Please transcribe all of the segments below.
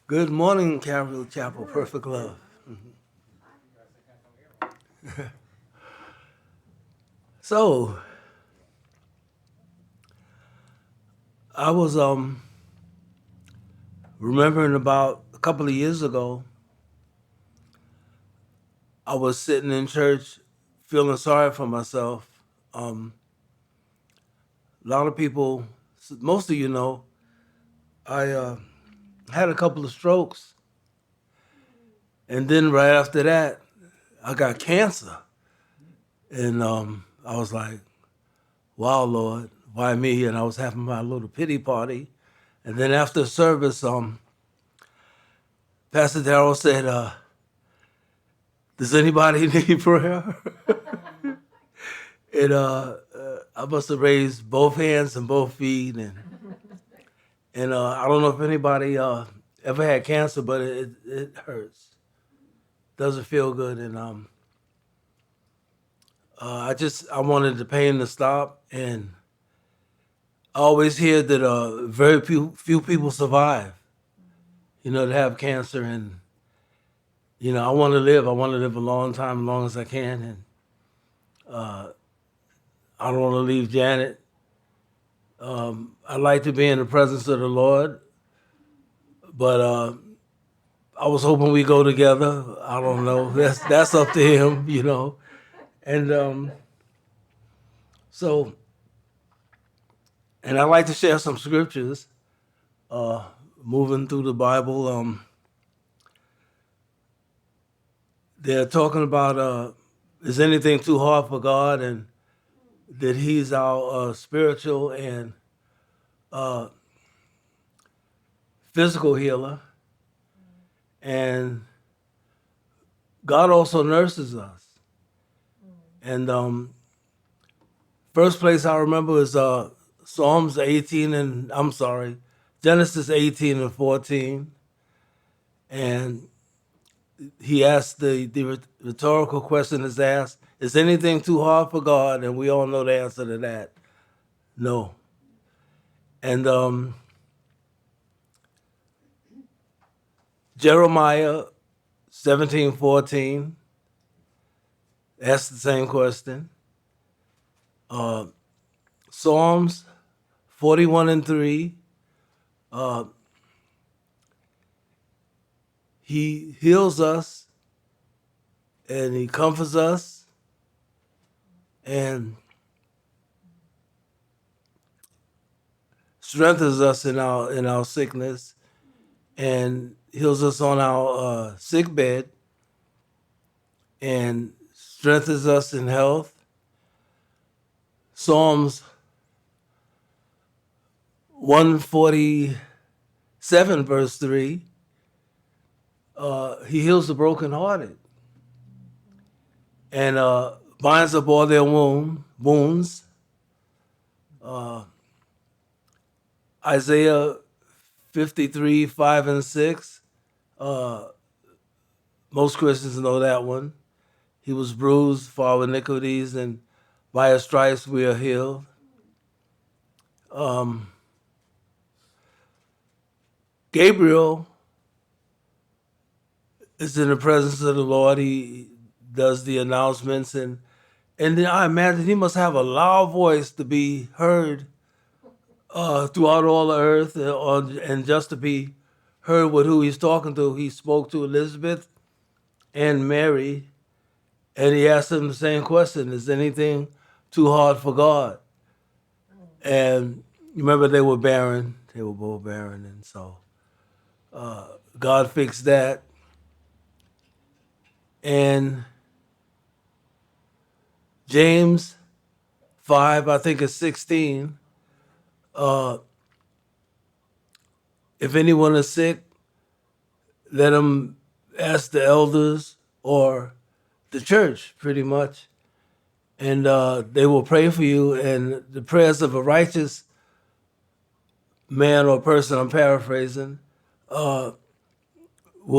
Good morning, Calvary Chapel, Perfect Love. So I was remembering about a couple of years ago. I was sitting in church, feeling sorry for myself. Um, a lot of people, most of you know, I had a couple of strokes, and then right after that, I got cancer, and I was like, "Wow, Lord, why me?" And I was having my little pity party, and then after service, Pastor Darrell said, "Does anybody need prayer?" And I must have raised both hands and both feet, and I don't know if anybody ever had cancer, but it hurts, doesn't feel good, and I wanted the pain to stop, and I always hear that very few people survive, to have cancer, and I want to live. I want to live a long time, as long as I can, and I don't want to leave Janet. I like to be in the presence of the Lord, but I was hoping we go together. I don't know. That's up to him. And so, and I like to share some scriptures. Uh, Moving through the Bible, they're talking about is anything too hard for God, and that He's our spiritual and uh, physical healer, and God also nurses us. And first place I remember is Psalms 18 and I'm sorry, Genesis 18 and 14. And he asked the rhetorical question is asked, is anything too hard for God? And we all know the answer to that. No. And Jeremiah 17:14 asked the same question. Uh, Psalms 41 and 3. Uh, he heals us and he comforts us and strengthens us in our sickness and heals us on our sick bed and strengthens us in health. Psalms 147 verse 3, he heals the brokenhearted and binds up all their wounds. Isaiah 53, 5 and 6. Most Christians know that one. He was bruised for our iniquities, and by his stripes we are healed. Gabriel is in the presence of the Lord. He does the announcements, and then I imagine he must have a loud voice to be heard throughout all the earth, and just to be heard with who he's talking to. He spoke to Elizabeth and Mary, and he asked them the same question: is anything too hard for God? And remember, they were barren. They were both barren, and so God fixed that. And James 5, I think it's 16. Uh, if anyone is sick, let them ask the elders or the church, pretty much, and they will pray for you. And the prayers of a righteous man or person, I'm paraphrasing, will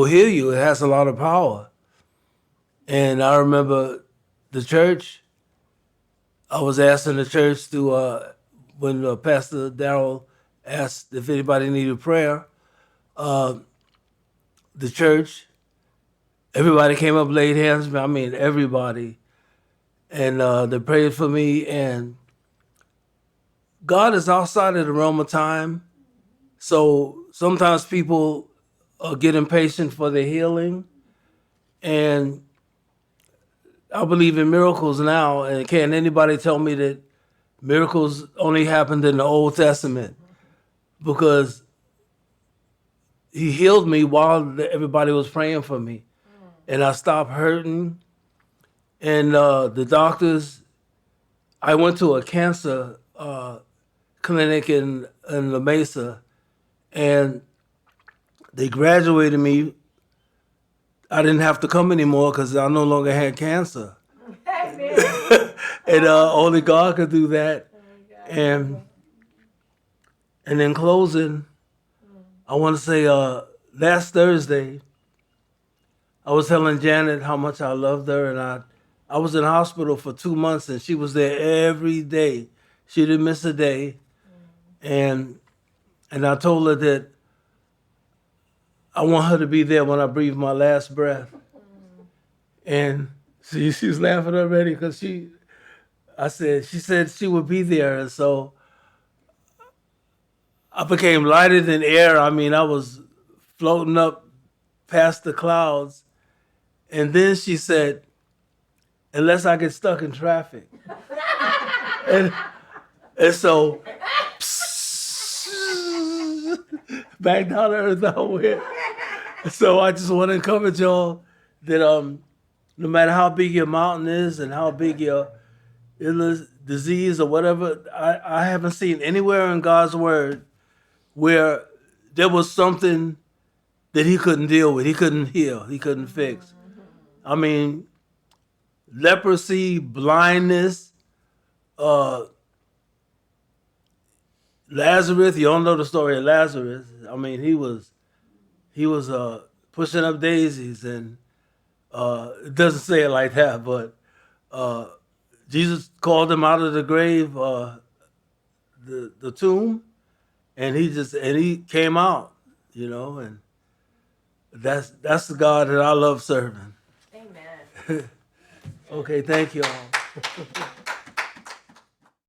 heal you. It has a lot of power. And I remember the church. I was asking the church to when Pastor Darrell asked if anybody needed prayer. the church. Everybody came up, laid hands on me. I mean, everybody. And they prayed for me. And God is outside of the realm of time. So sometimes people get impatient for the healing. And I believe in miracles now. And can't anybody tell me that miracles only happened in the Old Testament? Because he healed me while everybody was praying for me. And I stopped hurting. And the doctors, I went to a cancer clinic in La Mesa, and they graduated me. I didn't have to come anymore because I no longer had cancer. And only God could do that. And in closing, I want to say last Thursday, I was telling Janet how much I loved her, and I was in hospital for 2 months, and she was there every day. She didn't miss a day. And I told her that I want her to be there when I breathe my last breath. And she was laughing already because she said she would be there. And so I became lighter than air. I mean, I was floating up past the clouds. And then she said, unless I get stuck in traffic. and so back down to earth I went. So I just want to encourage y'all that no matter how big your mountain is and how big your illness, disease, or whatever, I haven't seen anywhere in God's word where there was something that he couldn't deal with, he couldn't heal, he couldn't fix. I mean, leprosy, blindness, Lazarus, you all know the story of Lazarus. I mean, he was pushing up daisies, and it doesn't say it like that, but Jesus called him out of the grave, the tomb, and he came out, and that's the God that I love serving. Amen. Okay, thank you all.